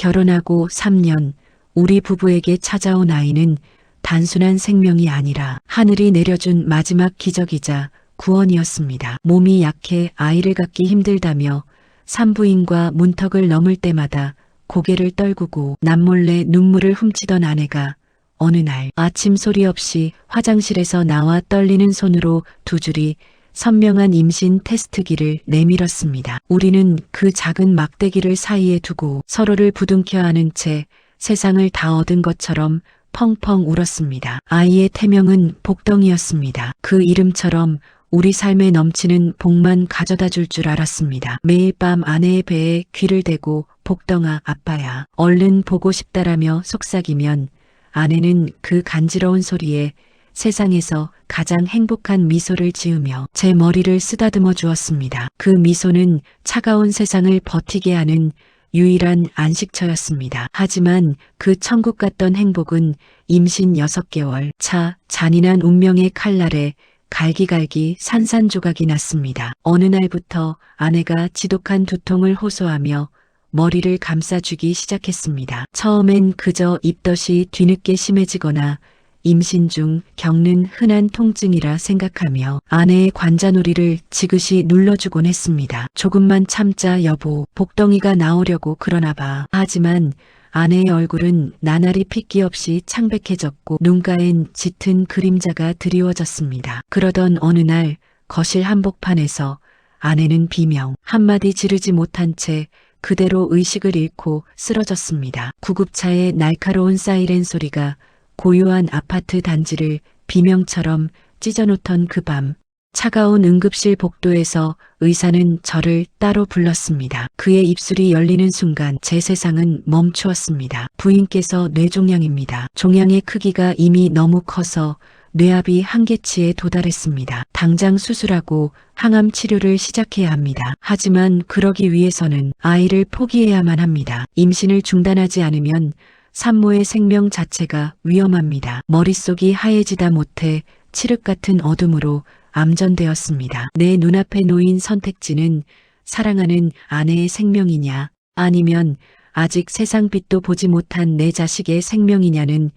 결혼하고 3년, 우리 부부에게 찾아온 아이는 단순한 생명이 아니라 하늘이 내려준 마지막 기적이자 구원이었습니다. 몸이 약해 아이를 갖기 힘들다며 산부인과 문턱을 넘을 때마다 고개를 떨구고 남몰래 눈물을 훔치던 아내가 어느 날 아침 소리 없이 화장실에서 나와 떨리는 손으로 두 줄이 선명한 임신 테스트기를 내밀었습니다. 우리는 그 작은 막대기를 사이에 두고 서로를 부둥켜 안은 채 세상을 다 얻은 것처럼 펑펑 울었습니다. 아이의 태명은 복덩이였습니다. 그 이름처럼 우리 삶에 넘치는 복만 가져다 줄 줄 알았습니다. 매일 밤 아내의 배에 귀를 대고 복덩아 아빠야 얼른 보고 싶다라며 속삭이면 아내는 그 간지러운 소리에 세상에서 가장 행복한 미소를 지으며 제 머리를 쓰다듬어 주었습니다. 그 미소는 차가운 세상을 버티게 하는 유일한 안식처였습니다. 하지만 그 천국 같던 행복은 임신 6개월 차 잔인한 운명의 칼날에 갈기갈기 산산조각이 났습니다. 어느 날부터 아내가 지독한 두통을 호소하며 머리를 감싸주기 시작했습니다. 처음엔 그저 입덧이 뒤늦게 심해지거나 임신 중 겪는 흔한 통증이라 생각하며 아내의 관자놀이를 지그시 눌러주곤 했습니다. 조금만 참자 여보, 복덩이가 나오려고 그러나 봐. 하지만 아내의 얼굴은 나날이 핏기 없이 창백해졌고 눈가엔 짙은 그림자가 드리워졌습니다. 그러던 어느 날 거실 한복판에서 아내는 비명 한마디 지르지 못한 채 그대로 의식을 잃고 쓰러졌습니다. 구급차의 날카로운 사이렌 소리가 고요한 아파트 단지를 비명처럼 찢어놓던 그 밤, 차가운 응급실 복도에서 의사는 저를 따로 불렀습니다. 그의 입술이 열리는 순간 제 세상은 멈추었습니다. 부인께서 뇌종양입니다. 종양의 크기가 이미 너무 커서 뇌압이 한계치에 도달했습니다. 당장 수술하고 항암 치료를 시작해야 합니다. 하지만 그러기 위해서는 아이를 포기해야만 합니다. 임신을 중단하지 않으면 산모의 생명 자체가 위험합니다. 머릿속이 하얘지다 못해 칠흑 같은 어둠으로 암전되었습니다. 내 눈앞에 놓인 선택지는 사랑하는 아내의 생명이냐 아니면 아직 세상 빛도 보지 못한 내 자식의 생명이냐는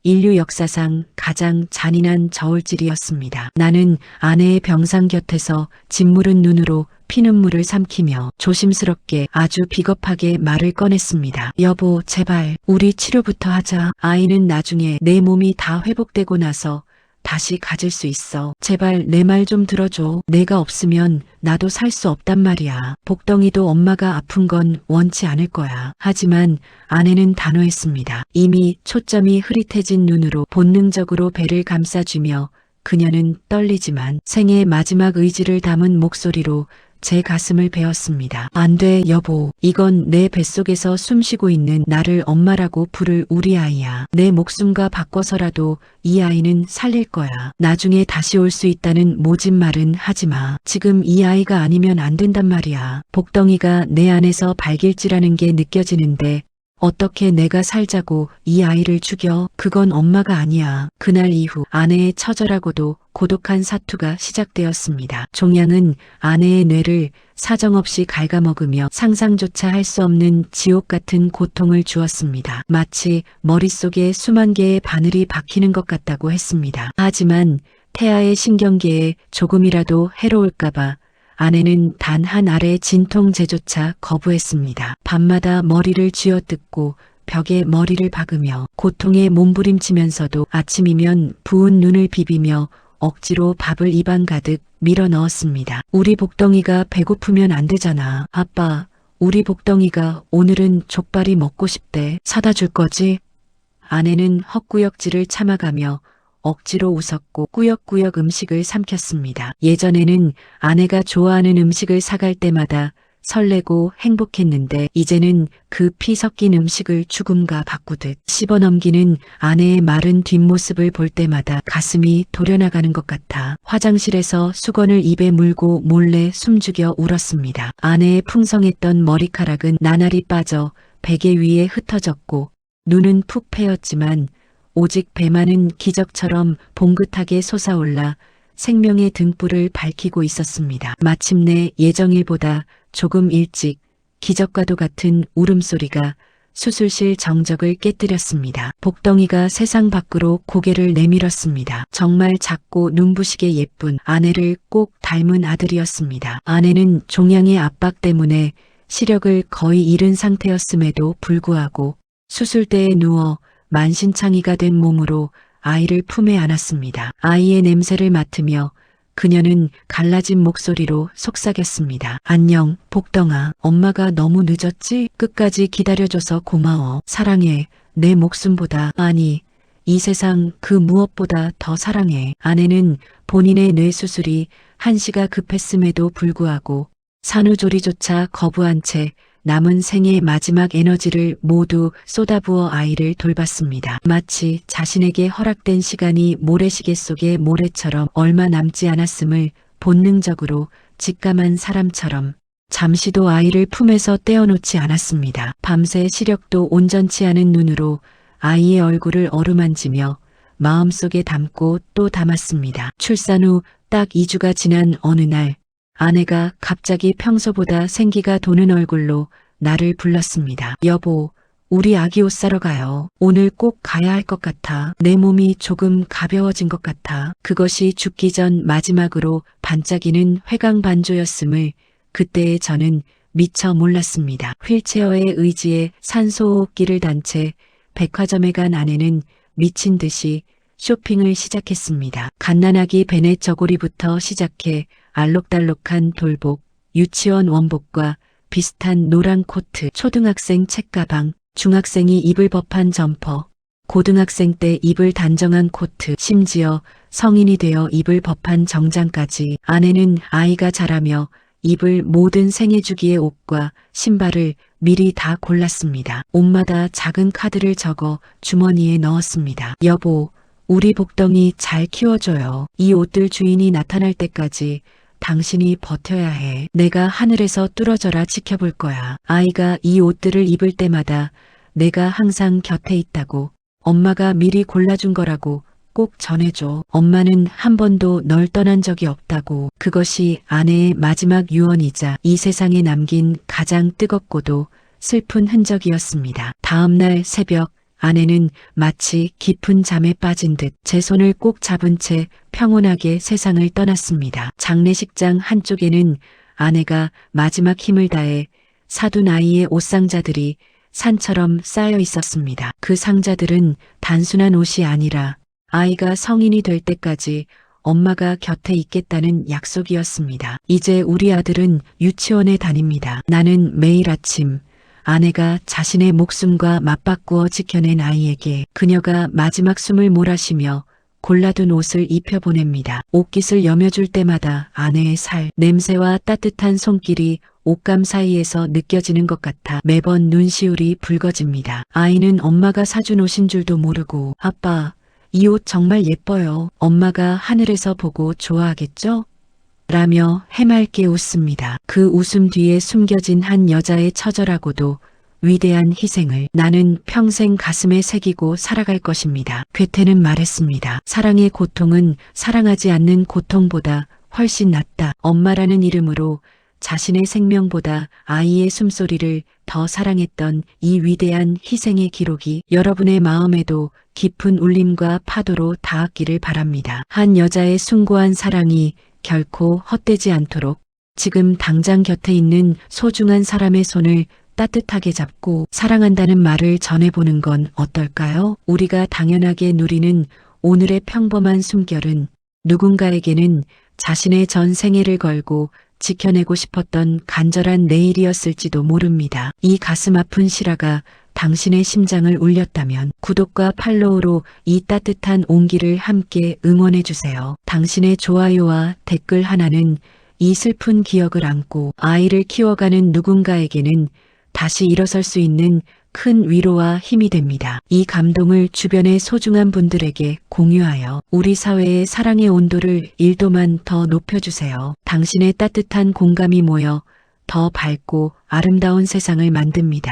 인류 역사상 가장 잔인한 저울질이었습니다. 나는 아내의 병상 곁에서 짓무른 눈으로 피눈물을 삼키며 조심스럽게 아주 비겁하게 말을 꺼냈습니다. 여보, 제발 우리 치료부터 하자. 아이는 나중에 내 몸이 다 회복되고 나서 다시 가질 수 있어. 제발 내 말 좀 들어줘. 내가 없으면 나도 살 수 없단 말이야. 복덩이도 엄마가 아픈 건 원치 않을 거야. 하지만 아내는 단호했습니다. 이미 초점이 흐릿해진 눈으로 본능적으로 배를 감싸주며 그녀는 떨리지만 생의 마지막 의지를 담은 목소리로 제 가슴을 베었습니다. 안 돼, 여보. 이건 내 뱃속에서 숨쉬고 있는 나를 엄마라고 부를 우리 아이야. 내 목숨과 바꿔서라도 이 아이는 살릴 거야. 나중에 다시 올 수 있다는 모진 말은 하지 마. 지금 이 아이가 아니면 안 된단 말이야. 복덩이가 내 안에서 발길질하는 게 느껴지는데 어떻게 내가 살자고 이 아이를 죽여? 그건 엄마가 아니야. 그날 이후 아내의 처절하고도 고독한 사투가 시작되었습니다. 종양은 아내의 뇌를 사정없이 갉아먹으며 상상조차 할 수 없는 지옥 같은 고통을 주었습니다. 마치 머릿속에 수만 개의 바늘이 박히는 것 같다고 했습니다. 하지만 태아의 신경계에 조금이라도 해로울까봐 아내는 단 한 알의 진통제조차 거부했습니다. 밤마다 머리를 쥐어뜯고 벽에 머리를 박으며 고통에 몸부림치면서도 아침이면 부은 눈을 비비며 억지로 밥을 입안 가득 밀어 넣었습니다. 우리 복덩이가 배고프면 안 되잖아. 아빠, 우리 복덩이가 오늘은 족발이 먹고 싶대. 사다 줄 거지? 아내는 헛구역질을 참아가며 억지로 웃었고 꾸역꾸역 음식을 삼켰습니다. 예전에는 아내가 좋아하는 음식을 사갈 때마다 설레고 행복했는데 이제는 그 피 섞인 음식을 죽음과 바꾸듯 씹어넘기는 아내의 마른 뒷모습을 볼 때마다 가슴이 도려나가는 것 같아 화장실에서 수건을 입에 물고 몰래 숨죽여 울었습니다. 아내의 풍성했던 머리카락은 나날이 빠져 베개 위에 흩어졌고 눈은 푹 패였지만 오직 배만은 기적처럼 봉긋하게 솟아올라 생명의 등불을 밝히고 있었습니다. 마침내 예정일보다 조금 일찍 기적과도 같은 울음소리가 수술실 정적을 깨뜨렸습니다. 복덩이가 세상 밖으로 고개를 내밀었습니다. 정말 작고 눈부시게 예쁜 아내를 꼭 닮은 아들이었습니다. 아내는 종양의 압박 때문에 시력을 거의 잃은 상태였음에도 불구하고 수술대에 누워 만신창이가 된 몸으로 아이를 품에 안았습니다. 아이의 냄새를 맡으며 그녀는 갈라진 목소리로 속삭였습니다. 안녕, 복덩아. 엄마가 너무 늦었지? 끝까지 기다려줘서 고마워. 사랑해. 내 목숨보다, 아니, 이 세상 그 무엇보다 더 사랑해. 아내는 본인의 뇌 수술이 한시가 급했음에도 불구하고 산후조리조차 거부한 채 남은 생의 마지막 에너지를 모두 쏟아부어 아이를 돌봤습니다. 마치 자신에게 허락된 시간이 모래시계 속의 모래처럼 얼마 남지 않았음을 본능적으로 직감한 사람처럼 잠시도 아이를 품에서 떼어놓지 않았습니다. 밤새 시력도 온전치 않은 눈으로 아이의 얼굴을 어루만지며 마음속에 담고 또 담았습니다. 출산 후 딱 2주가 지난 어느 날 아내가 갑자기 평소보다 생기가 도는 얼굴로 나를 불렀습니다. 여보, 우리 아기 옷 사러 가요. 오늘 꼭 가야 할 것 같아. 내 몸이 조금 가벼워진 것 같아. 그것이 죽기 전 마지막으로 반짝이는 회광반조였음을 그때의 저는 미처 몰랐습니다. 휠체어의 의지에 산소호흡기를 단 채 백화점에 간 아내는 미친 듯이 쇼핑을 시작했습니다. 갓난아기 베넷 저고리부터 시작해 알록달록한 돌복, 유치원 원복과 비슷한 노란 코트, 초등학생 책가방, 중학생이 입을 법한 점퍼, 고등학생 때 입을 단정한 코트, 심지어 성인이 되어 입을 법한 정장까지. 아내는 아이가 자라며 입을 모든 생애 주기의 옷과 신발을 미리 다 골랐습니다. 옷마다 작은 카드를 적어 주머니에 넣었습니다. 여보, 우리 복덩이 잘 키워줘요. 이 옷들 주인이 나타날 때까지 당신이 버텨야 해. 내가 하늘에서 뚫어져라 지켜볼 거야. 아이가 이 옷들을 입을 때마다 내가 항상 곁에 있다고, 엄마가 미리 골라준 거라고 꼭 전해줘. 엄마는 한 번도 널 떠난 적이 없다고. 그것이 아내의 마지막 유언이자 이 세상에 남긴 가장 뜨겁고도 슬픈 흔적이었습니다. 다음 날 새벽 아내는 마치 깊은 잠에 빠진 듯 제 손을 꼭 잡은 채 평온하게 세상을 떠났습니다. 장례식장 한쪽에는 아내가 마지막 힘을 다해 사둔 아이의 옷상자들이 산처럼 쌓여 있었습니다. 그 상자들은 단순한 옷이 아니라 아이가 성인이 될 때까지 엄마가 곁에 있겠다는 약속이었습니다. 이제 우리 아들은 유치원에 다닙니다. 나는 매일 아침 아내가 자신의 목숨과 맞바꾸어 지켜낸 아이에게 그녀가 마지막 숨을 몰아쉬며 골라둔 옷을 입혀보냅니다. 옷깃을 여며줄 때마다 아내의 살, 냄새와 따뜻한 손길이 옷감 사이에서 느껴지는 것 같아 매번 눈시울이 붉어집니다. 아이는 엄마가 사준 옷인 줄도 모르고 아빠, 이 옷 정말 예뻐요. 엄마가 하늘에서 보고 좋아하겠죠? 라며 해맑게 웃습니다. 그 웃음 뒤에 숨겨진 한 여자의 처절하고도 위대한 희생을 나는 평생 가슴에 새기고 살아갈 것입니다. 괴테는 말했습니다. 사랑의 고통은 사랑하지 않는 고통보다 훨씬 낫다. 엄마라는 이름으로 자신의 생명보다 아이의 숨소리를 더 사랑했던 이 위대한 희생의 기록이 여러분의 마음에도 깊은 울림과 파도로 닿았기를 바랍니다. 한 여자의 숭고한 사랑이 결코 헛되지 않도록 지금 당장 곁에 있는 소중한 사람의 손을 따뜻하게 잡고 사랑한다는 말을 전해보는 건 어떨까요? 우리가 당연하게 누리는 오늘의 평범한 숨결은 누군가에게는 자신의 전 생애를 걸고 지켜내고 싶었던 간절한 내일이었을지도 모릅니다. 이 가슴 아픈 실화가 당신의 심장을 울렸다면 구독과 팔로우로 이 따뜻한 온기를 함께 응원해주세요. 당신의 좋아요와 댓글 하나는 이 슬픈 기억을 안고 아이를 키워가는 누군가에게는 다시 일어설 수 있는 큰 위로와 힘이 됩니다. 이 감동을 주변의 소중한 분들에게 공유하여 우리 사회의 사랑의 온도를 1도만 더 높여주세요. 당신의 따뜻한 공감이 모여 더 밝고 아름다운 세상을 만듭니다.